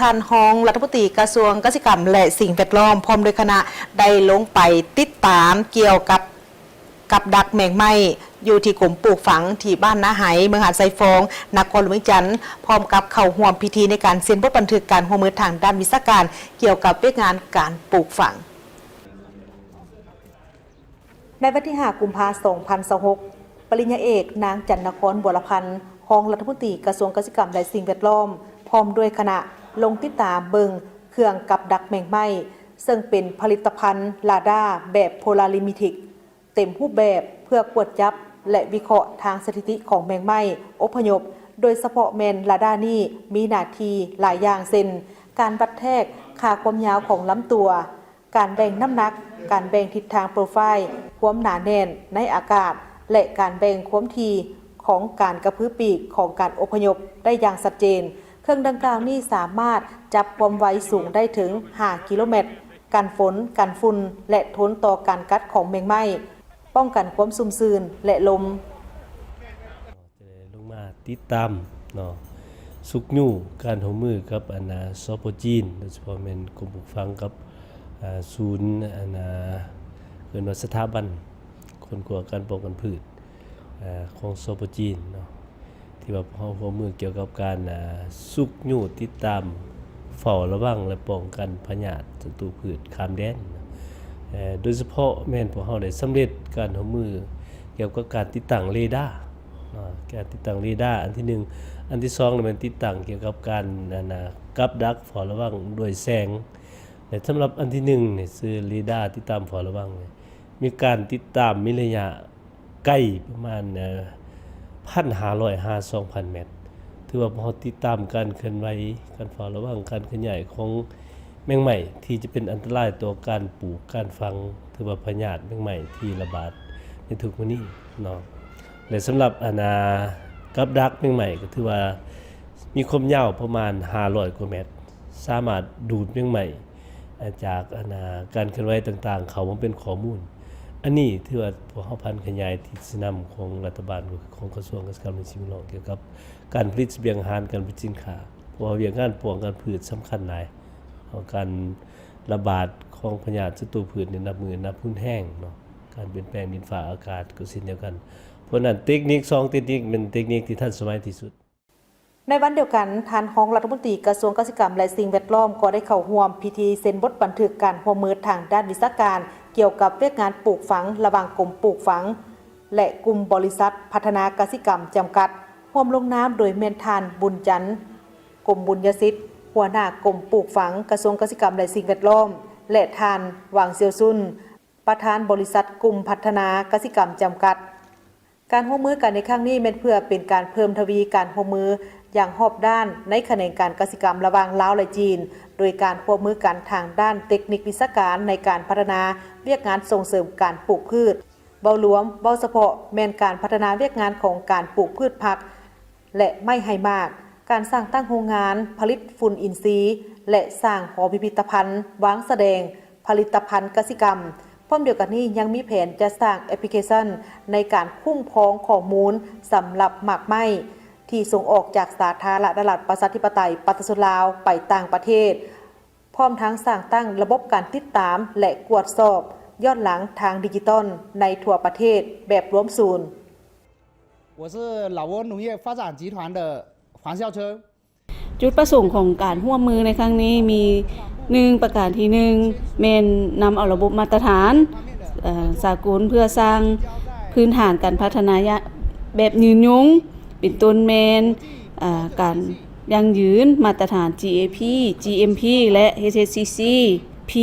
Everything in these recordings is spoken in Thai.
ท่านรองรัฐมนตรีกระทรวงเกษตรกรรมและสิ่งแวดล้อมพร้อมโดยคณะได้ลงไปติดตามเกี่ยวกับดักแมงไหม้อยู่ที่กลุ่มปลูกฝังที่บ้านนาไหเมืองหาดไซฟองนครหลวงจันทร์พร้อมกับเข้าร่วมพิธีในการเซ็นบทบันทึกการร่วมมือทางด้านวิชาการเกี่ยวกับเรื่องงานการปลูกฝังในวันที่5 กุมภาพันธ์ 2026 ปริญญาเอกนางจันนครบัวละพันธ์รองรัฐมนตรีกระทรวงเกษตรกรรมและสิ่งแวดล้อมพร้อมด้วยคณะลงติดตามเบิงเครื่องกับดักแมงไหม้ซึ่งเป็นผลิตภัณฑ์ลาดาแบบโพลาริมิติกเต็มรูปแบบเพื่อกวดจับและวิเคราะห์ทางสถิติของแมงไหม้อพยพโดยเฉพาะแมนลาดานี่มีหน้าที่หลายอย่างเช่นการวัดแทกค่าความยาวของลำตัวการแบ่งน้ำหนักการแบ่งทิศทางโปรไฟล์ความหนาแน่นในอากาศและการแบ่งความถี่ของการกระพือปีกของการอพยพได้อย่างชัดเจนเครื่องดังกล่าวนี้สามารถจับความไวสูงได้ถึง5 กิโลเมตรกันฝนกันฝุ่นและทนต่อการกัดของแมงไหม้ป้องกันความสุ่มซื่นและลมลงมาติดตามเนาะสุกยู่การหัวมือกับสปจีนโดยเฉพาะเป็นกลุ่มปลูกฝังกับศูนย์เกิดว่าสถาบันคนกลัวการป้องกันพืชของสปจีนเนาะที่ว่าหัวมือเกี่ยวกับการสุกยู่ติดตามเฝ้าระวังและป้องกันพยาธิศัตรูพืชข้ามแดนโดยเฉพาะแม่นพวกเฮาได้สำเร็จการหัวมือเกี่ยวกับการติดตั้งเรดาร์การติดตั้งเรดาร์อันที่1อันที่2มันติดตั้งเกี่ยวกับการกับดักเฝ้าระวังด้วยแสงแต่สำหรับอันที่1นี่คือเรดาร์ติดตามเฝ้าระวังมีการติดตามมีระยะใกล้ประมาณ1,500 หา 2,000 เมตรถือว่าพอติดตามการเคลื่อนไหวการเฝ้าระวังการขยายของแมงไหม้ที่จะเป็นอันตรายต่อการปลูกการฝังถือว่าพยาธิแมงไหม้ที่ระบาดในทุกวันนี้เนาะและสำหรับกับดักแมงไหม้ก็ถือว่ามีความยาวประมาณ500 กว่าเมตรสามารถดูดแมงไหม้จากการเคลื่อนไหวต่างๆเขามาเป็นข้อมูลอันนี้ถือว่าพวกเฮาพันขยายที่สนำของรัฐบาลของกระทรวงเกษตรกรรมและสิ่งแวดล้อมเกี่ยวกับการผลิตเสบียงอาหารการผลิตสินค้าเพราะว่าเรื่องการป้องกันพืชสำคัญหลายการระบาดของพยาธิศัตรูพืชนับมือนับพื้นแห้งเนาะการเปลี่ยนแปลงดินฟ้าอากาศก็เช่นเดียวกันเพราะนั้นเทคนิค2เทคนิคเป็นเทคนิคที่ทันสมัยที่สุดในวันเดียวกันท่านรองรัฐมนตรีกระทรวงเกษตรกรรมและสิ่งแวดล้อมก็ได้เข้าร่วมพิธีเซ็นบทบันทึกการร่วมมือทางด้านวิชาการเกี่ยวกับเรื่องงานปลูกฝังระหว่างกรมปลูกฝังและกลุ่มบริษัทพัฒนากสิกรรมจำกัดร่วมลงนามโดยเมนทานบุญจันทร์กรมบุญยศิษย์หัวหน้ากรมปลูกฝังกระทรวงเกษตรกรรมและสิ่งแวดล้อมและทานหวังเซียวซุนประธานบริษัทกลุ่มพัฒนากสิกรรมจำกัดการร่วมมือกันในครั้งนี้เป็นเพื่อเป็นการเพิ่มทวีการร่วมมืออย่างรอบด้านในแขนงการกสิกรรมระหว่างลาวและจีนโดยการร่วมมือกันทางด้านเทคนิควิชาการในการพัฒนาเวียกงานส่งเสริมการปลูกพืชเบารวมเบาเฉพาะแม่นการพัฒนาเวียกงานของการปลูกพืชผักและไม่ให้มากการสร้างตั้งโรงงานผลิตฝุ่นอินทรีย์และสร้างหอพิพิธภัณฑ์วางแสดงผลิตภัณฑ์กสิกรรมพร้อมเดียวกันนี้ยังมีแผนจะสร้างแอปพลิเคชันในการคุ้มครองข้อมูลสำหรับหมากไม้ที่ส่งออกจากสาธารณรัฐประชาธิปไตยประชาชนลาวไปต่างประเทศพร้อมทั้งสร้างตั้งระบบการติดตามและตรวจสอบย้อนหลังทางดิจิตอลในทั่วประเทศแบบรวมศูนย์我是老挝农业发展集团的黄孝春จุดประสงค์ของการร่วมมือในครั้งนี้มีประการที่1เมนนำเอาระบบมาตรฐานสากลเพื่อสร้างพื้นฐานการพัฒนาแบบยืนยงเป็นต้นแมนการยั่งยืนมาตรฐาน GAP GMP และ HACCP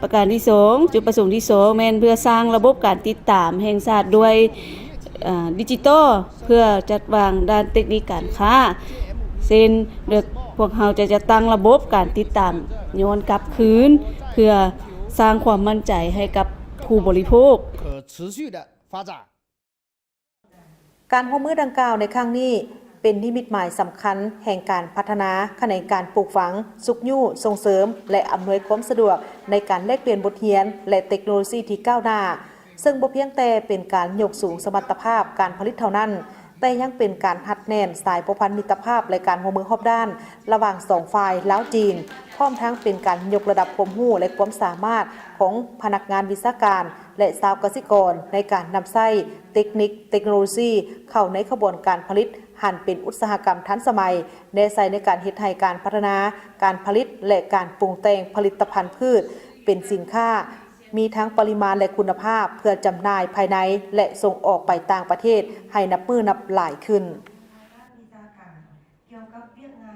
ประการที่2จุดประสงค์ที่2แมนเพื่อสร้างระบบการติดตามแห่งชาติด้วยดิจิตอลเพื่อจัดวางด้านเทคนิคการค้าเช่นเด็กพวกเราจะตั้งระบบการติดตามย้อนกลับคืนเพื่อสร้างความมั่นใจให้กับผู้บริโภคการร่วมมือดังกล่าวในครั้งนี้เป็นนิมิตหมายสำคัญแห่งการพัฒนาแขนงการปลูกฝังสุกยู่ส่งเสริมและอำนวยความสะดวกในการแลกเปลี่ยนบทเรียนและเทคโนโลยีที่ก้าวหน้าซึ่งบ่เพียงแต่เป็นการยกสูงสมรรถภาพการผลิตเท่านั้นแ แต่ยังเป็นการหัดแน่นสายประพันธ์มิตรภาพและการร่วมมือรอบด้านระหว่างสองฝ่ายลาวจีนพร้อมทั้งเป็นการยกระดับความรู้และความสามารถของพนักงานวิชาการและชาวเกษตรกรในการนำใช้เทคนิคเทคโนโลยีเข้าในขบวนการผลิตหันเป็นอุตสาหกรรมทันสมัยแนใส่ในการเฮ็ดให้การพัฒนาการผลิตและการปรุงแต่งผลิตภัณฑ์พืชเป็นสินค้ามีทั้งปริมาณและคุณภาพเพื่อจำหน่ายภายในและส่งออกไปต่างประเทศให้นับมือนับหลายขึ้น